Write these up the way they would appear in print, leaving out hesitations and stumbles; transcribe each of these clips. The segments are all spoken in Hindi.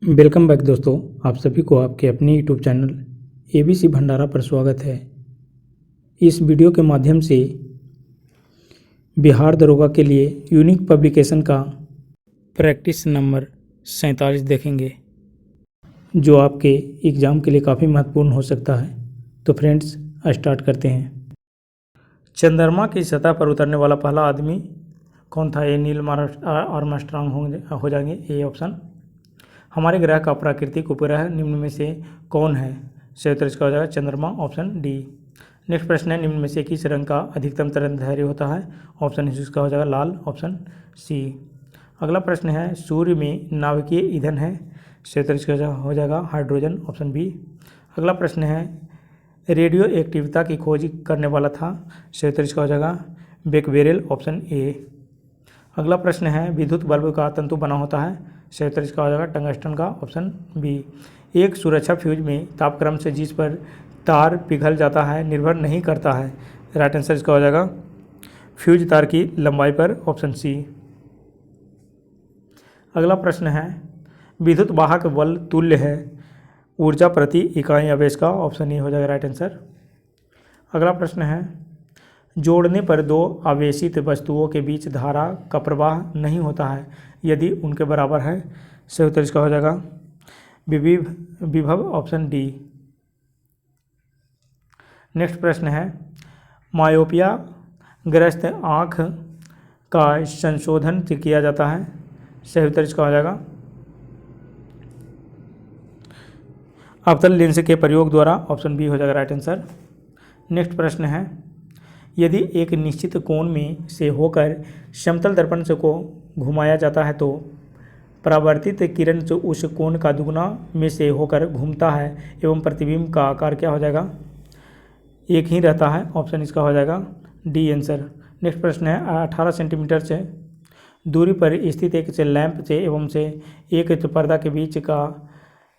वेलकम बैक दोस्तों, आप सभी को आपके अपने यूट्यूब चैनल एबीसी भंडारा पर स्वागत है। इस वीडियो के माध्यम से बिहार दरोगा के लिए यूनिक पब्लिकेशन का प्रैक्टिस नंबर 47 देखेंगे, जो आपके एग्ज़ाम के लिए काफ़ी महत्वपूर्ण हो सकता है। तो फ्रेंड्स, स्टार्ट करते हैं। चंद्रमा की सतह पर उतरने वाला पहला आदमी कौन था? ये नील आर्मस्ट्रांग हो जाएंगे, ये ऑप्शन। हमारे ग्रह का प्राकृतिक उपग्रह निम्न में से कौन है? सही उत्तर इसका हो जाएगा चंद्रमा, ऑप्शन डी। नेक्स्ट प्रश्न है, निम्न में से किस रंग का अधिकतम तरंगदैर्घ्य होता है? ऑप्शन इसका हो जाएगा लाल, ऑप्शन सी। अगला प्रश्न है, सूर्य में नाभिकीय ईंधन है? सही उत्तर इसका हो जाएगा हाइड्रोजन, ऑप्शन बी। अगला प्रश्न है, रेडियो एक्टिविता की खोज करने वाला था? सही उत्तर इसका हो जाएगा बेकवेरेल, ऑप्शन ए। अगला प्रश्न है, विद्युत बल्ब का तंतु बना होता है? सही उत्तर इसका हो जाएगा टंगस्टन का, ऑप्शन बी। एक सुरक्षा फ्यूज में तापक्रम से जिस पर तार पिघल जाता है निर्भर नहीं करता है? राइट आंसर इसका हो जाएगा फ्यूज तार की लंबाई पर, ऑप्शन सी। अगला प्रश्न है, विद्युत वाहक बल तुल्य है ऊर्जा प्रति इकाई आवेश का? ऑप्शन ए हो जाएगा राइट आंसर। अगला प्रश्न है, जोड़ने पर दो आवेशित वस्तुओं के बीच धारा का प्रवाह नहीं होता है यदि उनके बराबर है? सही उत्तर इसका हो जाएगा विभव, ऑप्शन डी। नेक्स्ट प्रश्न है, मायोपिया ग्रस्त आँख का संशोधन किया जाता है? सही उत्तर इसका हो जाएगा अवतल लेंस के प्रयोग द्वारा, ऑप्शन बी हो जाएगा राइट आंसर। नेक्स्ट प्रश्न है, यदि एक निश्चित कोण में से होकर समतल दर्पण से को घुमाया जाता है तो परावर्तित किरण जो उस कोण का दुगुना में से होकर घूमता है एवं प्रतिबिंब का आकार क्या हो जाएगा? एक ही रहता है, ऑप्शन इसका हो जाएगा डी आंसर। नेक्स्ट प्रश्न है, 18 सेंटीमीटर से दूरी पर स्थित एक से लैंप से एवं से एक पर्दा के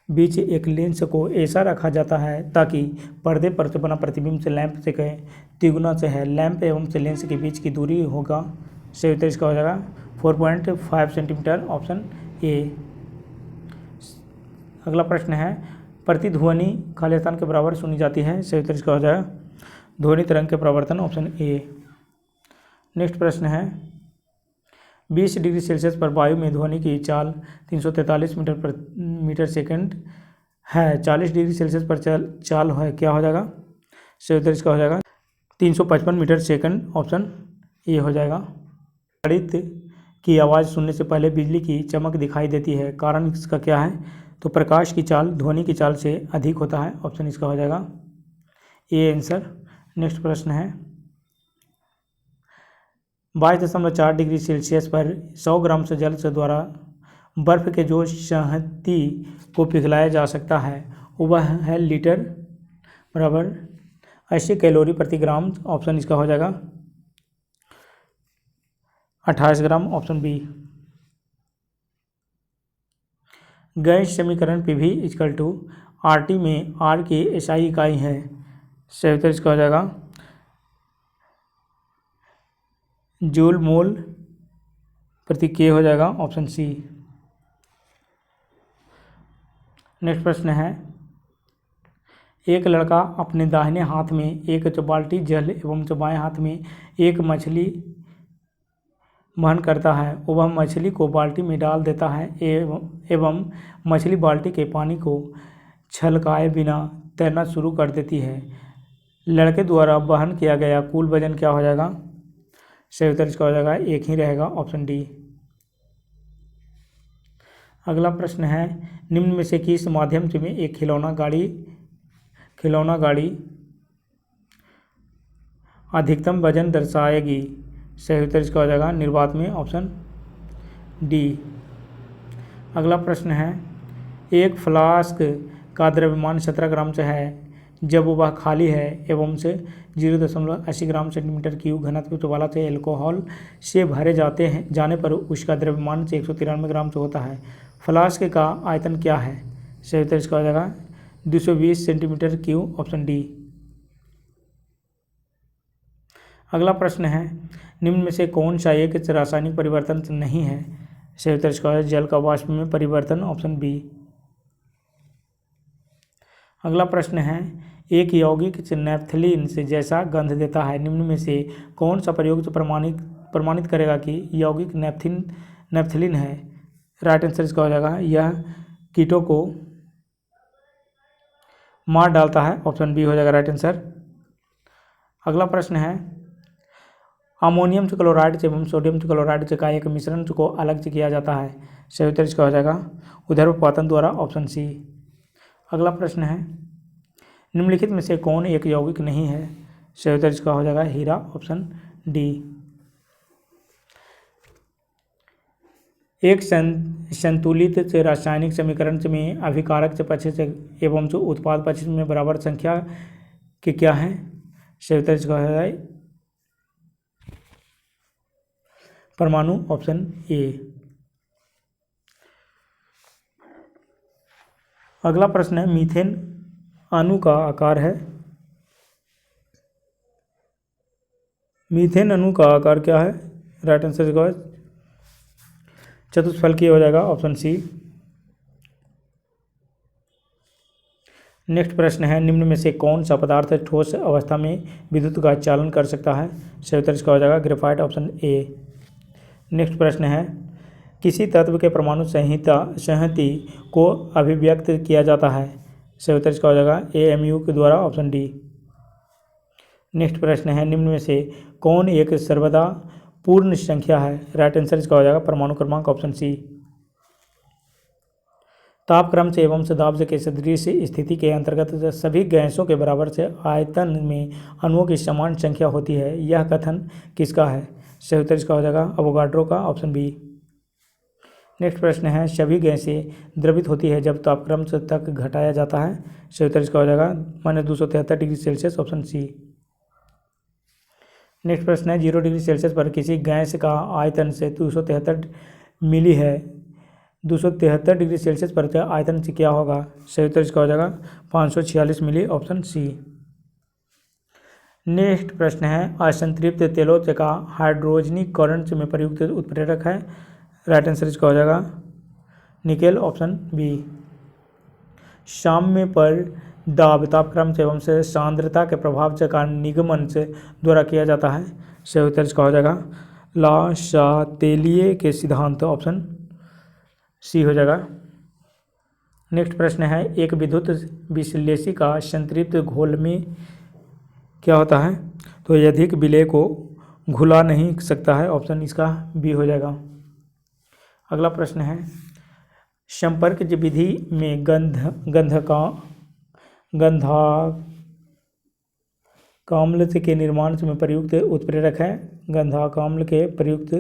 बीच एक लेंस को ऐसा रखा जाता है ताकि पर्दे पर से बना प्रतिबिंब से लैंप से कहे तिगुना से है। लैंप एवं से लेंस के बीच की दूरी होगा, सही उत्तर इसका हो जाएगा 4.5 सेंटीमीटर, ऑप्शन ए। अगला प्रश्न है, प्रतिध्वनि खाली स्थान के बराबर सुनी जाती है? सही उत्तर इसका हो जाएगा ध्वनि तरंग के प्रवर्तन, ऑप्शन ए। नेक्स्ट प्रश्न है, 20 डिग्री सेल्सियस पर वायु में ध्वनि की चाल 343 मीटर सेकंड है। 40 डिग्री सेल्सियस पर चाल है क्या हो जाएगा? सही उत्तर इसका हो जाएगा 355 मीटर सेकंड, ऑप्शन ए हो जाएगा। गणित की आवाज़ सुनने से पहले बिजली की चमक दिखाई देती है, कारण इसका क्या है? तो प्रकाश की चाल ध्वनि की चाल से अधिक होता है, ऑप्शन इसका हो जाएगा ए आंसर। नेक्स्ट प्रश्न है, 22.4 डिग्री सेल्सियस पर 100 ग्राम से जल से द्वारा बर्फ के जो शहती को पिघलाया जा सकता है वह है लीटर बराबर 80 कैलोरी प्रति ग्राम, ऑप्शन इसका हो जाएगा 28 ग्राम, ऑप्शन बी। गैस समीकरण पीवी इक्वल टू आरटी में आर की एसआई इकाई है? सही उत्तर इसका हो जाएगा जूल मोल प्रति के हो जाएगा, ऑप्शन सी। नेक्स्ट प्रश्न है, एक लड़का अपने दाहिने हाथ में एक बाल्टी जल एवं बाएं हाथ में एक मछली वहन करता है। वह मछली को बाल्टी में डाल देता है एवं मछली बाल्टी के पानी को छलकाए बिना तैरना शुरू कर देती है। लड़के द्वारा वहन किया गया कुल वजन क्या हो जाएगा? सही उत्तर इसका हो जाएगा एक ही रहेगा, ऑप्शन डी। अगला प्रश्न है, निम्न में से किस माध्यम से में एक खिलौना गाड़ी अधिकतम वजन दर्शाएगी? सही उत्तर इसका हो जाएगा निर्वात में, ऑप्शन डी। अगला प्रश्न है, एक फ्लास्क का द्रव्यमान 17 ग्राम से है जब वह खाली है एवं से 0.80 ग्राम सेंटीमीटर क्यूब घनत्व वाला से एल्कोहल से भरे जाने पर उसका द्रव्यमान से 193 ग्राम से होता है। फ्लास्क का आयतन क्या है? सही उत्तर इसका हो जाएगा 220 सेंटीमीटर क्यूब, ऑप्शन डी। अगला प्रश्न है, निम्न में से कौन सा एक रासायनिक परिवर्तन नहीं है? सही उत्तर इसका है जल का वाष्प में परिवर्तन, ऑप्शन बी। अगला प्रश्न है, एक यौगिक नैप्थलीन से जैसा गंध देता है, निम्न में से कौन सा प्रयोग प्रमाणित करेगा कि यौगिक नैप्थलीन है। राइट आंसर इसका हो जाएगा, यह कीटों को मार डालता है, ऑप्शन बी हो जाएगा राइट आंसर। अगला प्रश्न है, अमोनियम क्लोराइड एवं सोडियम क्लोराइड का एक मिश्रण को अलग से किया जाता है, सही उत्तर इसका हो जाएगा ऊर्ध्वपातन द्वारा, ऑप्शन सी। अगला प्रश्न है, निम्नलिखित में से कौन एक यौगिक नहीं है, सही उत्तर इसका हो जाएगा हीरा, ऑप्शन डी। एक संतुलित रासायनिक समीकरण में अभिकारक पक्ष एवं जो उत्पाद पक्ष में बराबर संख्या के क्या है, सही उत्तर इसका हो जाएगा परमाणु, ऑप्शन ए। अगला प्रश्न है, मीथेन अणु का आकार है, मीथेन अणु का आकार क्या है, राइट आंसर इसका चतुष्फलकीय हो जाएगा, ऑप्शन सी। नेक्स्ट प्रश्न है, निम्न में से कौन सा पदार्थ ठोस अवस्था में विद्युत का चालन कर सकता है, सही उत्तर इसका हो जाएगा ग्रेफाइट, ऑप्शन ए। नेक्स्ट प्रश्न है, किसी तत्व के परमाणु संहति को अभिव्यक्त किया जाता है, सही उत्तर इसका हो जाएगा AMU के द्वारा, ऑप्शन डी। नेक्स्ट प्रश्न है, निम्न में से कौन एक सर्वदा पूर्ण संख्या है, राइट आंसर इसका हो जाएगा परमाणु क्रमांक, ऑप्शन सी। तापक्रम से एवं दाब के सदृश स्थिति के अंतर्गत सभी गैसों के बराबर से आयतन में अणुओं की समान संख्या होती है, यह कथन किसका है, सही उत्तर इसका हो जाएगा अवोगाड्रो का, ऑप्शन बी। नेक्स्ट प्रश्न है, सभी गैसें द्रवित होती है जब तापक्रम तक घटाया जाता है, सही उत्तर इसका हो जाएगा -273 degree Celsius, option C. Next प्रश्न है, 0 डिग्री सेल्सियस पर किसी गैस का आयतन से 273 मिली है, 273 डिग्री सेल्सियस पर आयतन से क्या होगा, सही उत्तर इसका हो जाएगा 546 मिली, ऑप्शन सी। नेक्स्ट प्रश्न है, असंतृप्त तेलों का हाइड्रोजनीकरण में प्रयुक्त उत्प्रेरक है, राइट आंसर इसका हो जाएगा निकेल, ऑप्शन बी। साम्य पर दाब तापक्रम एवं से सांद्रता के प्रभाव का निगमन से द्वारा किया जाता है, सही उत्तर इसका हो जाएगा ला शातेलिए के सिद्धांत, ऑप्शन सी हो जाएगा। नेक्स्ट प्रश्न है, एक विद्युत विश्लेषी का संतृप्त घोल में क्या होता है, तो अधिक विलय को घुला नहीं सकता है, ऑप्शन इसका बी हो जाएगा। अगला प्रश्न है, संपर्क विधि में गंधकाम्ल के निर्माण में प्रयुक्त उत्प्रेरक है, गंधकाम्ल के प्रयुक्त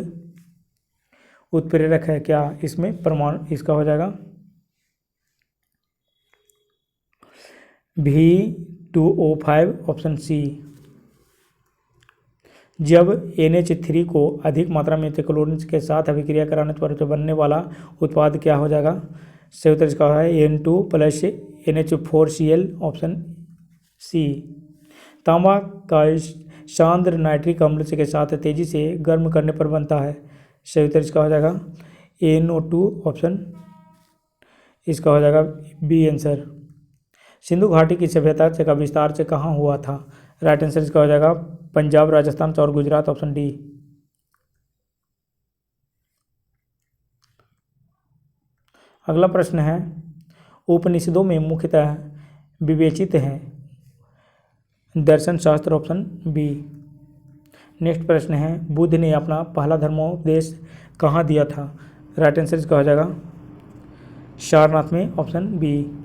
उत्प्रेरक है क्या, इसमें परमाणु इसका हो जाएगा V2O5, ऑप्शन सी। जब NH3 को अधिक मात्रा में क्लोरीन के साथ अभिक्रिया कराने पर जो बनने वाला उत्पाद क्या हो जाएगा, सही उत्तर इसका है N2+NH4Cl, ऑप्शन सी। तांबा का सांद्र नाइट्रिक अम्ल के साथ तेजी से गर्म करने पर बनता है, सही उत्तर इसका हो जाएगा NO2, ऑप्शन इसका हो जाएगा बी आंसर। सिंधु घाटी की सभ्यता का विस्तार से कहाँ हुआ था, राइट आंसर इसका हो जाएगा पंजाब, राजस्थान और गुजरात, ऑप्शन डी। अगला प्रश्न है, उपनिषदों में मुख्यतः विवेचित हैं दर्शन शास्त्र, ऑप्शन बी। नेक्स्ट प्रश्न है, बुद्ध ने अपना पहला धर्मोपदेश कहाँ दिया था, राइट आंसर इसका हो जाएगा सारनाथ में, ऑप्शन बी।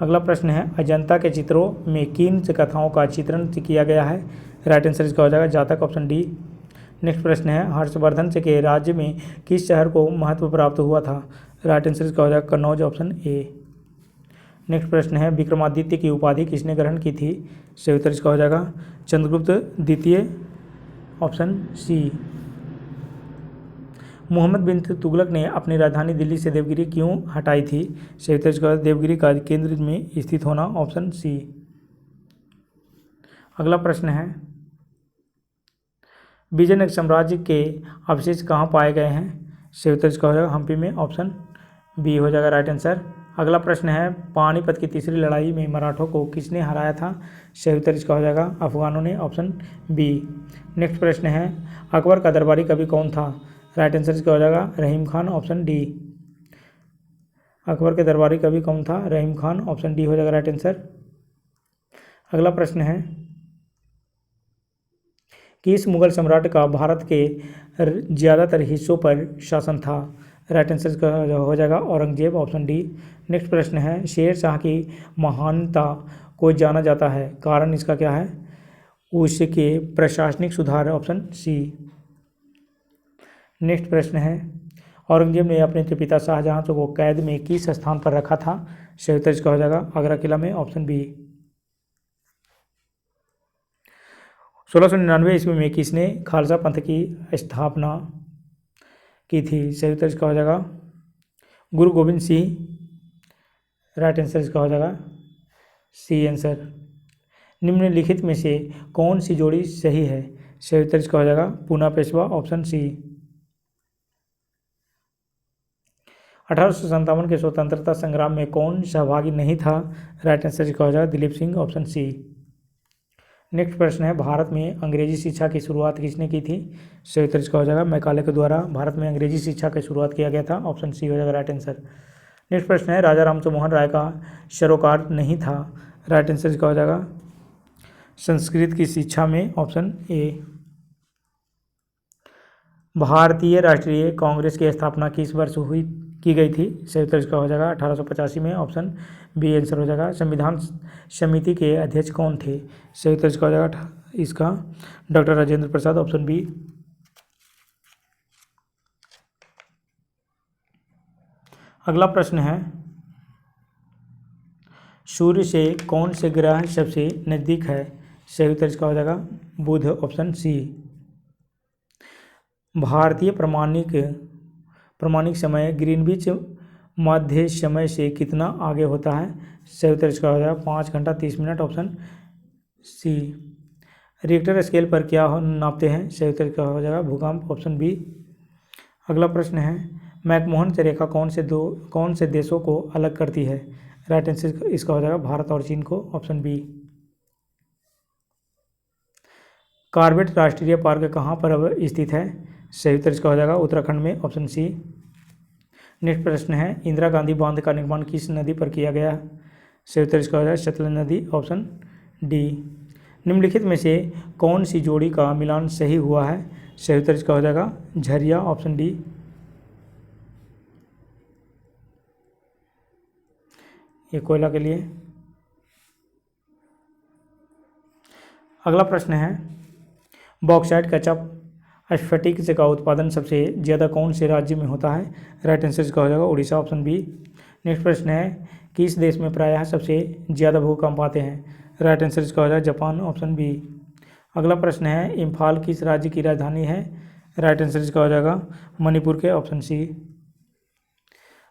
अगला प्रश्न है, अजंता के चित्रों में किन कथाओं का चित्रण किया गया है, राइट आंसर इसका हो जाएगा जातक, ऑप्शन डी। नेक्स्ट प्रश्न है, हर्षवर्धन के राज्य में किस शहर को महत्व प्राप्त हुआ था, राइट आंसर इसका हो जाएगा कन्नौज, ऑप्शन ए। नेक्स्ट प्रश्न है, विक्रमादित्य की उपाधि किसने ग्रहण की थी, सही उत्तर इसका हो जाएगा चंद्रगुप्त द्वितीय, ऑप्शन सी। मोहम्मद बिन तुगलक ने अपनी राजधानी दिल्ली से देवगिरी क्यों हटाई थी, सही उत्तर इसका देवगिरी का केंद्र में स्थित होना, ऑप्शन सी। अगला प्रश्न है, विजयनगर साम्राज्य के अवशेष कहाँ पाए गए हैं, सही उत्तर इसका हो जाएगा हम्पी में, ऑप्शन बी हो जाएगा राइट आंसर। अगला प्रश्न है, पानीपत की तीसरी लड़ाई में मराठों को किसने हराया था? सही उत्तर इसका हो जाएगा अफगानों ने, ऑप्शन बी। नेक्स्ट प्रश्न है, अकबर का दरबारी कवि कौन था? राइट आंसर इसका हो जाएगा रहीम खान, ऑप्शन डी। अकबर के दरबारी कवि कौन था? रहीम खान, ऑप्शन डी हो जाएगा राइट आंसर। अगला प्रश्न है, किस मुगल सम्राट का भारत के ज़्यादातर हिस्सों पर शासन था? राइट आंसर इसका हो जाएगा औरंगजेब, ऑप्शन डी। नेक्स्ट प्रश्न है, शेर शाह की महानता को जाना जाता है, कारण इसका क्या है? उसके प्रशासनिक सुधार, ऑप्शन सी। नेक्स्ट प्रश्न है, औरंगजेब ने अपने पिता शाहजहां को कैद में किस स्थान पर रखा था? सही उत्तर इसका हो जाएगा आगरा किला में, ऑप्शन बी। 1699 ईस्वी में किसने खालसा पंथ की स्थापना की थी? सही उत्तर इसका हो जाएगा गुरु गोविंद सिंह। राइट आंसर इसका हो जाएगा सी आंसर। निम्नलिखित में से कौन सी जोड़ी सही है? सही उत्तर इसका हो जाएगा पूना पेशवा, ऑप्शन सी। 1857 के स्वतंत्रता संग्राम में कौन सहभागी नहीं था? राइट आंसर इसका हो जाएगा Dilip Singh, option C. Next प्रश्न है, भारत में अंग्रेजी शिक्षा की शुरुआत किसने की थी? सही उत्तर इसका हो जाएगा मैकाले के द्वारा भारत में अंग्रेजी शिक्षा की शुरुआत किया गया था, ऑप्शन सी हो जाएगा राइट आंसर। नेक्स्ट प्रश्न है, राजा रामचंद्र राय का सरोकार नहीं था? राइट आंसर इसका हो जाएगा संस्कृत की शिक्षा में, ऑप्शन ए। भारतीय राष्ट्रीय कांग्रेस की स्थापना किस वर्ष की गई थी? सही उत्तर इसका हो जाएगा 1885 में, ऑप्शन बी आंसर हो जाएगा। संविधान समिति के अध्यक्ष कौन थे? सही उत्तर इसका हो जाएगा इसका doctor Rajendra Prasad, option B. अगला प्रश्न है, सूर्य से कौन से ग्रह सबसे नजदीक है? सही उत्तर इसका हो जाएगा बुध, ऑप्शन सी। भारतीय प्रमाणिक समय ग्रीनविच मध्य समय से कितना आगे होता है? सही उत्तर इसका हो जाएगा 5 घंटा 30 मिनट, ऑप्शन सी। रिक्टर स्केल पर क्या नापते हैं? सही उत्तर इसका हो जाएगा भूकंप, ऑप्शन बी। अगला प्रश्न है, मैकमोहन रेखा कौन से देशों को अलग करती है? राइट आंसर इसका हो जाएगा भारत और चीन को, ऑप्शन बी। कॉर्बेट राष्ट्रीय पार्क कहाँ पर स्थित है? सही उत्तर इसका हो जाएगा उत्तराखंड में, ऑप्शन सी। नेक्स्ट प्रश्न है, इंदिरा गांधी बांध का निर्माण किस नदी पर किया गया? सही उत्तर इसका हो जाएगा सतलज नदी, ऑप्शन डी। निम्नलिखित में से कौन सी जोड़ी का मिलान सही हुआ है? सही उत्तर इसका हो जाएगा झरिया, ऑप्शन डी। ये कोयला के लिए। अगला प्रश्न है, बॉक्साइट कच्चा स्फटिक का उत्पादन सबसे ज़्यादा कौन से राज्य में होता है? राइट आंसर इसका हो जाएगा उड़ीसा, ऑप्शन बी। नेक्स्ट प्रश्न है, किस देश में प्रायः सबसे ज़्यादा भूकंप आते हैं? राइट आंसर इसका हो जाएगा जापान, ऑप्शन बी। अगला प्रश्न है, इम्फाल किस राज्य की राजधानी है? राइट आंसर इसका हो जाएगा मणिपुर के, ऑप्शन सी।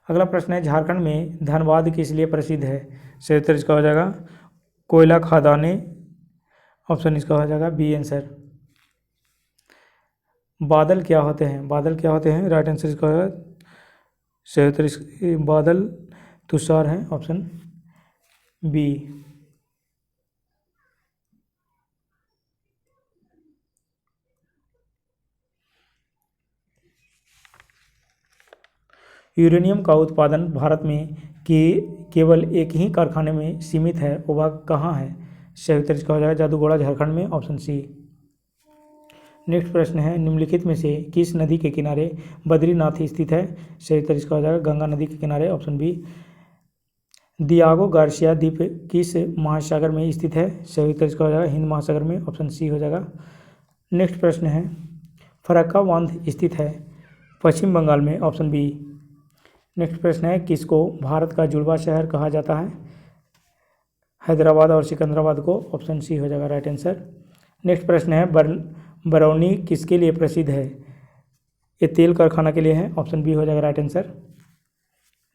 अगला प्रश्न है, झारखंड में धनबाद किस लिए प्रसिद्ध है? सही उत्तर इसका हो जाएगा कोयला खदानें, ऑप्शन इसका हो जाएगा बी आंसर। बादल क्या होते हैं? बादल क्या होते हैं? राइट आंसर इसका है सही उत्तर बादल तुषार हैं, ऑप्शन बी। यूरेनियम का उत्पादन भारत में केवल एक ही कारखाने में सीमित है, वह कहाँ है? सही उत्तर इसका हो जाएगा जादूगोड़ा, झारखंड में, ऑप्शन सी। नेक्स्ट प्रश्न है, निम्नलिखित में से किस नदी के किनारे बद्रीनाथ स्थित है? सही उत्तर इसका हो जाएगा गंगा नदी के किनारे, ऑप्शन बी। दियागो गार्सिया द्वीप किस महासागर में स्थित है? सही उत्तर इसका हो जाएगा हिंद महासागर में, ऑप्शन सी हो जाएगा। नेक्स्ट प्रश्न है, फरक्का बांध स्थित है पश्चिम बंगाल में, ऑप्शन बी। नेक्स्ट प्रश्न है, किसको भारत का जुड़वा शहर कहा जाता है? हैदराबाद और सिकंदराबाद को, ऑप्शन सी हो जाएगा राइट आंसर। नेक्स्ट प्रश्न है, बरौनी किसके लिए प्रसिद्ध है? ये तेल कारखाना के लिए है, ऑप्शन बी हो जाएगा राइट आंसर।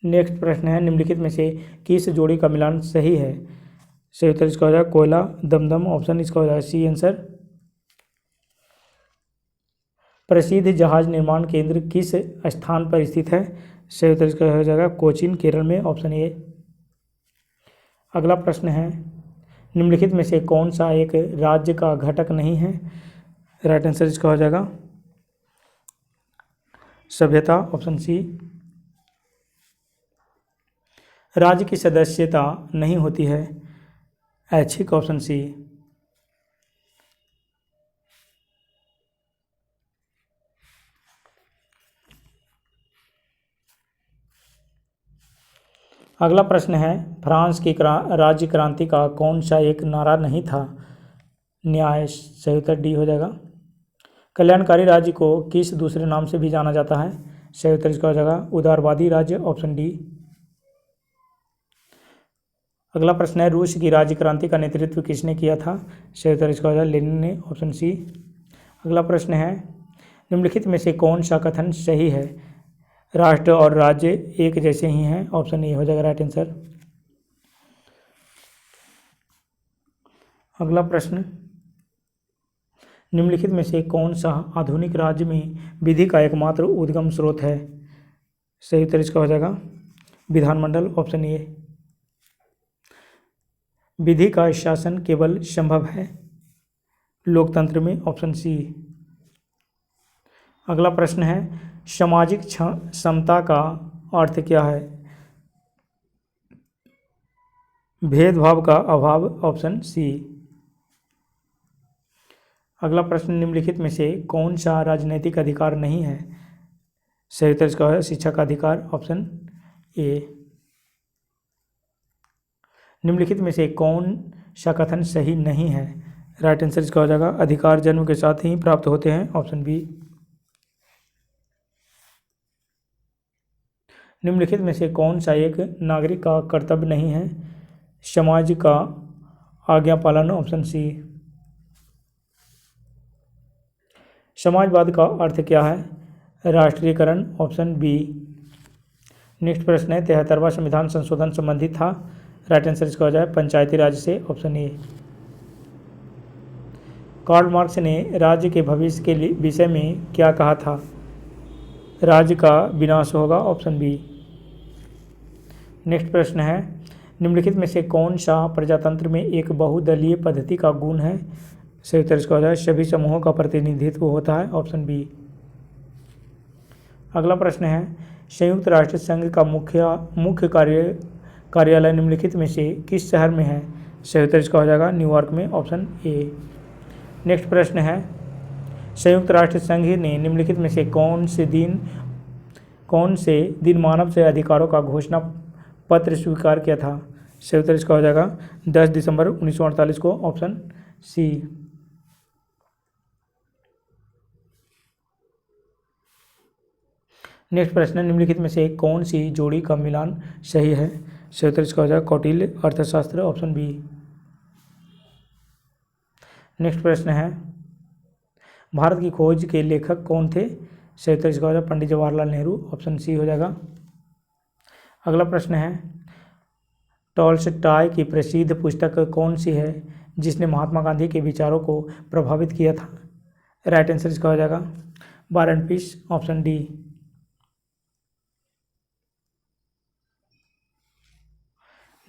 नेक्स्ट प्रश्न है, निम्नलिखित में से किस जोड़ी का मिलान सही है? सही उत्तर इसका हो जाएगा कोयला दमदम, ऑप्शन इसका हो जाएगा सी आंसर। प्रसिद्ध जहाज निर्माण केंद्र किस स्थान पर स्थित है? सही उत्तर इसका हो जाएगा कोचीन, केरल में, ऑप्शन ए। अगला प्रश्न है, निम्नलिखित में से कौन सा एक राज्य का घटक नहीं है? राइट आंसर इसका हो जाएगा सभ्यता, ऑप्शन सी। राज्य की सदस्यता नहीं होती है, ऐच्छिक, ऑप्शन सी। अगला प्रश्न है, फ्रांस की राज्य क्रांति का कौन सा एक नारा नहीं था? न्याय, सही उत्तर डी हो जाएगा। कल्याणकारी राज्य को किस दूसरे नाम से भी जाना जाता है? सही उत्तर इसका हो जाएगा उदारवादी राज्य, ऑप्शन डी। अगला प्रश्न है, रूस की राज्य क्रांति का नेतृत्व किसने किया था? सही उत्तर इसका हो जाएगा लेनिन ने, ऑप्शन सी। अगला प्रश्न है, निम्नलिखित में से कौन सा कथन सही है? राष्ट्र और राज्य एक जैसे ही हैं, ऑप्शन ए हो जाएगा राइट आंसर। अगला प्रश्न, निम्नलिखित में से कौन सा आधुनिक राज्य में विधि का एकमात्र उद्गम स्रोत है? सही उत्तर इसका हो जाएगा विधानमंडल, ऑप्शन ए। विधि का शासन केवल संभव है लोकतंत्र में, ऑप्शन सी। अगला प्रश्न है, सामाजिक समता का अर्थ क्या है? भेदभाव का अभाव, ऑप्शन सी। अगला प्रश्न, निम्नलिखित में से कौन सा राजनीतिक अधिकार नहीं है? सही उत्तर इसका है शिक्षा का अधिकार, ऑप्शन ए। निम्नलिखित में से कौन सा कथन सही नहीं है? राइट आंसर इसका हो जाएगा अधिकार जन्म के साथ ही प्राप्त होते हैं, ऑप्शन बी। निम्नलिखित में से कौन सा एक नागरिक का कर्तव्य नहीं है? समाज का आज्ञा पालन, ऑप्शन सी। समाजवाद का अर्थ क्या है? राष्ट्रीयकरण, ऑप्शन बी। नेक्स्ट प्रश्न है, 73वां संविधान संशोधन संबंधित था? राइट आंसर इसका हो जाए पंचायती राज से, ऑप्शन ए। कार्ल मार्क्स ने राज्य के भविष्य के विषय में क्या कहा था? राज्य का विनाश होगा, ऑप्शन बी। नेक्स्ट प्रश्न है, निम्नलिखित में से कौन सा प्रजातंत्र में एक बहुदलीय पद्धति का गुण है? सही उत्तर इसका हो जाए सभी समूहों का प्रतिनिधित्व होता है, ऑप्शन बी। अगला प्रश्न है, संयुक्त राष्ट्र संघ का मुख्य कार्यालय निम्नलिखित में से किस शहर में है? सही उत्तर इसका हो जाएगा न्यूयॉर्क में, ऑप्शन ए। नेक्स्ट प्रश्न है, संयुक्त राष्ट्र संघ ने निम्नलिखित में से कौन से दिन मानव से अधिकारों का घोषणा पत्र स्वीकार किया था? सही उत्तर इसका हो जाएगा 10 दिसंबर 1948 को, ऑप्शन सी। नेक्स्ट प्रश्न, निम्नलिखित में से कौन सी जोड़ी का मिलान सही है? सही उत्तर इसका हो जाएगा कौटिल्य अर्थशास्त्र, ऑप्शन बी। नेक्स्ट प्रश्न है, भारत की खोज के लेखक कौन थे? सही उत्तर इसका हो जाएगा पंडित जवाहरलाल नेहरू, ऑप्शन सी हो जाएगा। अगला प्रश्न है, टॉल्स्टॉय की प्रसिद्ध पुस्तक कौन सी है जिसने महात्मा गांधी के विचारों को प्रभावित किया था? राइट आंसर इसका हो जाएगा war and peace, option D.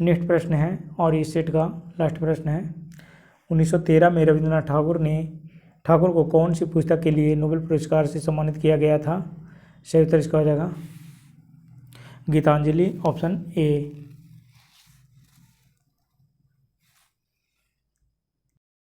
Next प्रश्न है और इस सेट का लास्ट प्रश्न है, 1913 में रविंद्रनाथ ठाकुर को कौन सी पुस्तक के लिए नोबेल पुरस्कार से सम्मानित किया गया था? सही उत्तर इसका हो जाएगा गीतांजलि, ऑप्शन ए।